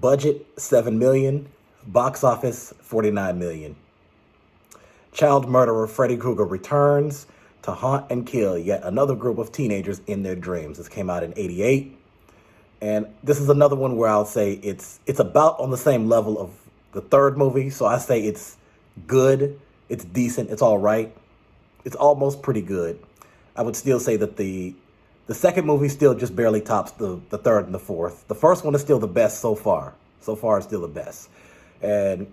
Budget 7 million, box office 49 million. Child murderer Freddy Krueger returns to haunt and kill yet another group of teenagers in their dreams. This came out in '88. And this is another one where I'll say it's about on the same level of the third movie. So I say it's good, it's decent, it's all right. It's almost pretty good. I would still say that the second movie still just barely tops the third and the fourth. The first one is still the best so far. So far, it's still the best. And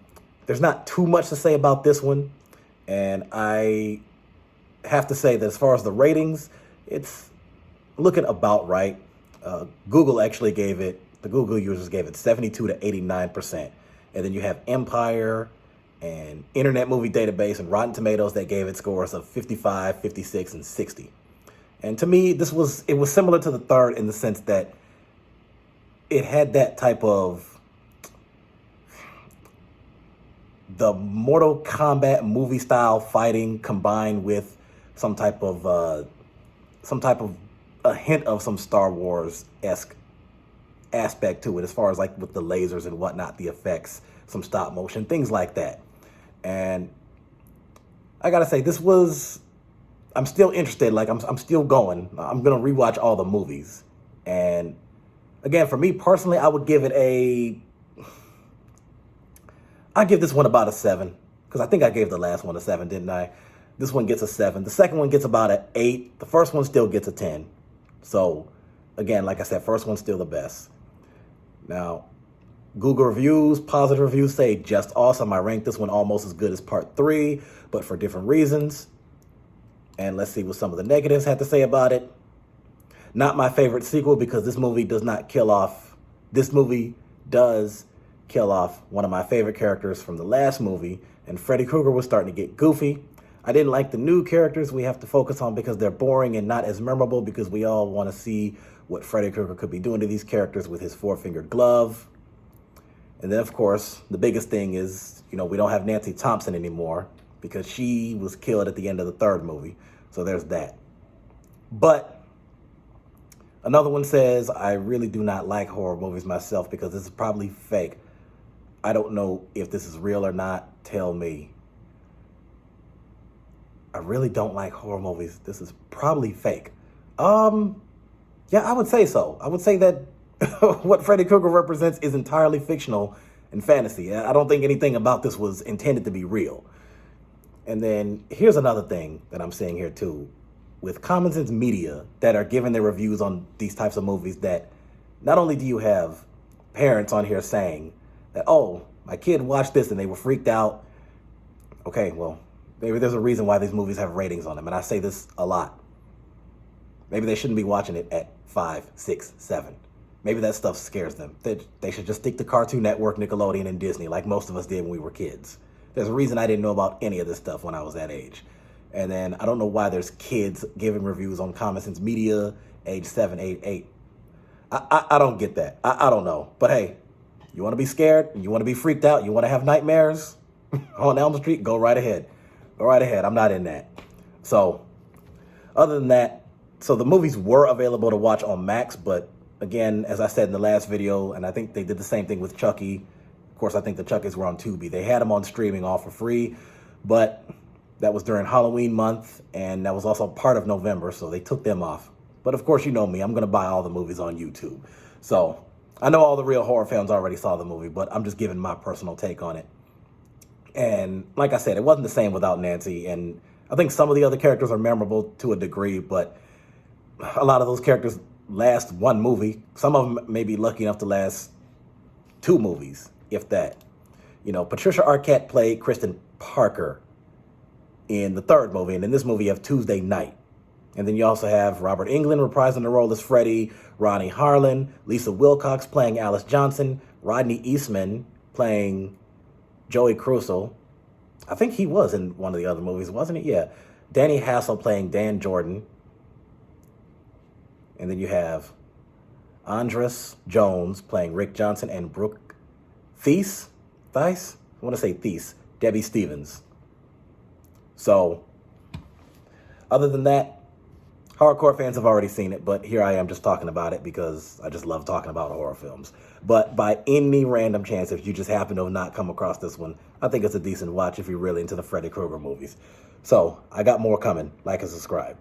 there's not too much to say about this one. And I have to say that as far as the ratings, it's looking about right. Google actually the Google users gave it 72 to 89%. And then you have Empire and Internet Movie Database and Rotten Tomatoes that gave it scores of 55, 56, and 60. And to me, it was similar to the third in the sense that it had that type of the Mortal Kombat movie style fighting combined with some type of a hint of some Star Wars-esque aspect to it, as far as like with the lasers and whatnot, the effects, some stop motion, things like that. And I gotta say, I'm still interested. Like I'm still going. I'm gonna rewatch all the movies. And again, for me personally, I'd give this one about a 7, because I think I gave the last one a 7, didn't I? This one gets a 7. The second one gets about an 8. The first one still gets a 10. So again, like I said, first one's still the best. Now, Google reviews, positive reviews say just awesome. I ranked this one almost as good as part 3, but for different reasons. And let's see what some of the negatives had to say about it. Not my favorite sequel, because this movie does kill off one of my favorite characters from the last movie, and Freddy Krueger was starting to get goofy. I didn't like the new characters we have to focus on because they're boring and not as memorable, because we all want to see what Freddy Krueger could be doing to these characters with his 4-fingered glove. And then, of course, the biggest thing is, we don't have Nancy Thompson anymore because she was killed at the end of the third movie. So there's that. But another one says, I really do not like horror movies myself because this is probably fake. I don't know if this is real or not. Tell me. I really don't like horror movies. This is probably fake. Yeah, I would say so. I would say that what Freddy Krueger represents is entirely fictional and fantasy. I don't think anything about this was intended to be real. And then here's another thing that I'm seeing here too. With Common Sense Media that are giving their reviews on these types of movies, that not only do you have parents on here saying that, oh, my kid watched this and they were freaked out. Okay, well, maybe there's a reason why these movies have ratings on them. And I say this a lot. Maybe they shouldn't be watching it at 5, 6, 7. Maybe that stuff scares them. They should just stick to Cartoon Network, Nickelodeon, and Disney like most of us did when we were kids. There's a reason I didn't know about any of this stuff when I was that age. And then I don't know why there's kids giving reviews on Common Sense Media, age 7, 8, 8. I don't get that. I don't know. But hey, you want to be scared? You want to be freaked out? You want to have nightmares on Elm Street? Go right ahead. Go right ahead. I'm not in that. So other than that, so the movies were available to watch on Max, but again, as I said in the last video, and I think they did the same thing with Chucky. Of course, I think the Chuckies were on Tubi. They had them on streaming all for free, but that was during Halloween month, and that was also part of November, so they took them off. But of course, you know me, I'm going to buy all the movies on YouTube. So I know all the real horror fans already saw the movie, but I'm just giving my personal take on it. And like I said, it wasn't the same without Nancy, and I think some of the other characters are memorable to a degree, but a lot of those characters last one movie. Some of them may be lucky enough to last 2 movies, if that. Patricia Arquette played Kristen Parker in the third movie, and in this movie you have Tuesday Night. And then you also have Robert Englund reprising the role as Freddy, Ronnie Harlan, Lisa Wilcox playing Alice Johnson, Rodney Eastman playing Joey Crusoe. I think he was in one of the other movies, wasn't he? Yeah. Danny Hassel playing Dan Jordan. And then you have Andres Jones playing Rick Johnson and Brooke Thies? I want to say Thies. Debbie Stevens. So, other than that, Hardcore fans have already seen it, but here I am just talking about it because I just love talking about horror films. But by any random chance, if you just happen to have not come across this one, I think it's a decent watch if you're really into the Freddy Krueger movies. So I got more coming. Like and subscribe.